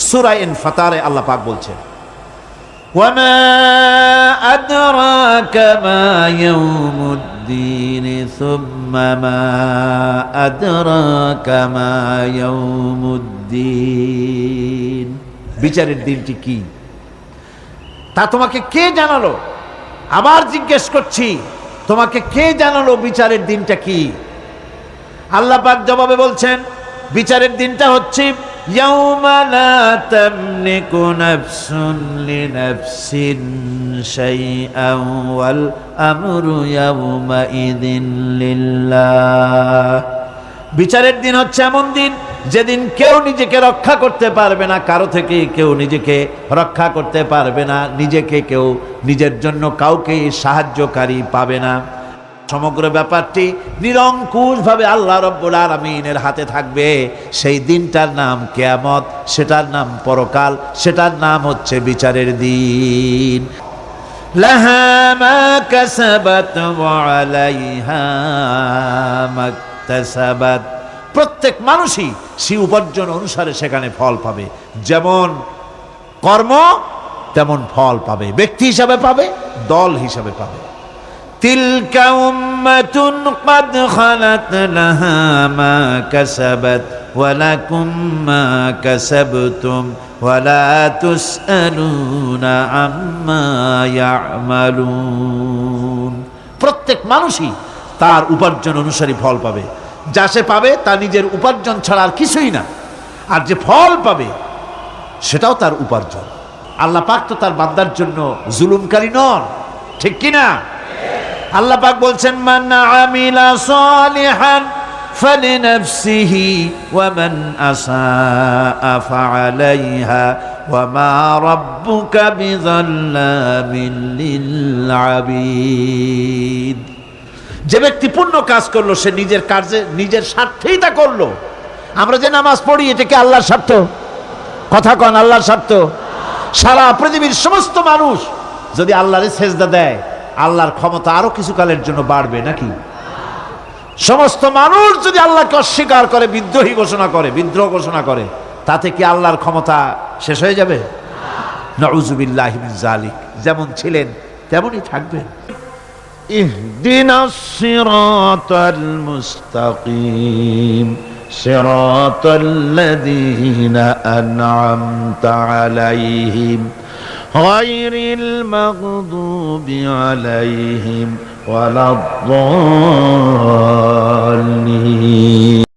সূরা ইনফিতারে আল্লাহ পাক বলছেন, وما أدراك ما يوم الدين ثم ما أدراك ما يوم الدين। বিচারের দিনটি কি তা তোমাকে কে জানালো? আবার জিজ্ঞেস করছি, তোমাকে কে জানালো বিচারের দিনটা কি? আল্লাহ পাক জবাবে বলছেন, বিচারের দিনটা হচ্ছে ইয়াউমা লা তামলিকু নাফসুন লিনাফসিন শাইআন ওয়াল আমরু ইয়াউমা ইযিন লিল্লাহ। বিচারের দিন হচ্ছে এমন দিন যেদিন কেউ নিজেকে রক্ষা করতে পারবে না, কারো থেকে কেউ নিজেকে রক্ষা করতে পারবে না, নিজেকে কেউ নিজের জন্য কাউকে সাহায্যকারী পাবে না। সমগ্র ব্যাপারটি নিরঙ্কুশভাবে আল্লাহ রাব্বুল আলামিনের হাতে থাকবে। সেই দিনটার নাম কিয়ামত, সেটার নাম পরকাল, সেটার নাম হচ্ছে বিচারের দিন। লাহা মা কাসাবাত ওয়া আলাইহা মাকতাসাবাত। প্রত্যেক মানুষই সেই উপার্জন অনুসারে সেখানে ফল পাবে। যেমন কর্ম তেমন ফল পাবে, ব্যক্তি হিসাবে পাবে, দল হিসাবে পাবে। তিলকা উম্মাতুন ক্বাদ খালাত লাহা মা কাসাবাত ওয়া লাকুম মা কাসাবতুম ওয়া লা তুসআলুনা আম্মা ইয়ামালুন। প্রত্যেক মানুষই তার উপার্জন অনুসারী ফল পাবে। যা সে পাবে তা নিজের উপার্জন ছাড়া আর কিছুই না, আর যে ফল পাবে সেটাও তার উপার্জন। আল্লাহ পাক তো তার বান্দার জন্য জুলুমকারী নন, ঠিক কিনা? আল্লাহ পাক বলছেন, মান আমিলা সালিহান ফালিনাফসিহি ওয়া মান আসাআ ফাআলাইহা ওয়া মা রাব্বুকা বিযাল্লামিল লিল আবিদ। যে ব্যক্তি পুণ্য কাজ করলো সে নিজের কাজে নিজের স্বার্থেই তা করলো। আমরা যে নামাজ পড়ি এটা কি আল্লাহর স্বার্থ? কথা কন, আল্লাহর স্বার্থ? সারা পৃথিবীর সমস্ত মানুষ যদি আল্লাহরে সেজদা দেয়, আল্লাহর ক্ষমতা আরো কিছু কালের জন্য বাড়বে নাকি? সমস্ত মানুষ যদি আল্লাহকে অস্বীকার করে, বিদ্রোহী ঘোষণা করে, বিদ্রোহ ঘোষণা করে, তাতে কি আল্লাহর ক্ষমতা শেষ হয়ে যাবে? নাউযুবিল্লাহি মিন যালিক। যেমন ছিলেন তেমনই থাকবেন। ইহদিনাস সিরাতাল মুস্তাকিম সিরাতাল্লাযীনা আন'আমতা আলাইহিম গায়রিল মাগদুবি আলাইহিম ওয়ালাদ-দাল্লিন।